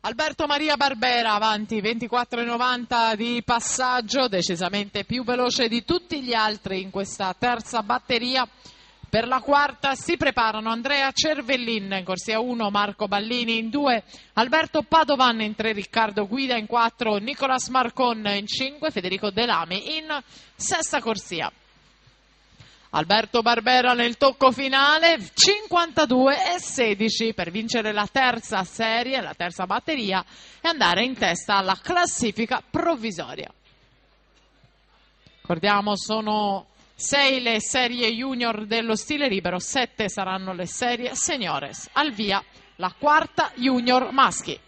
Alberto Maria Barbera avanti 24,90 di passaggio, decisamente più veloce di tutti gli altri in questa terza batteria. Per la quarta si preparano Andrea Cervellin in corsia 1, Marco Ballini in 2, Alberto Padovan in 3, Riccardo Guida in 4, Nicolas Marcon in 5, Federico Delami in sesta corsia. Alberto Barbera nel tocco finale, 52,16 per vincere la terza serie, la terza batteria e andare in testa alla classifica provvisoria. Ricordiamo, sono 6 le serie junior dello stile libero, 7 saranno le serie seniores. Al via la quarta junior maschi.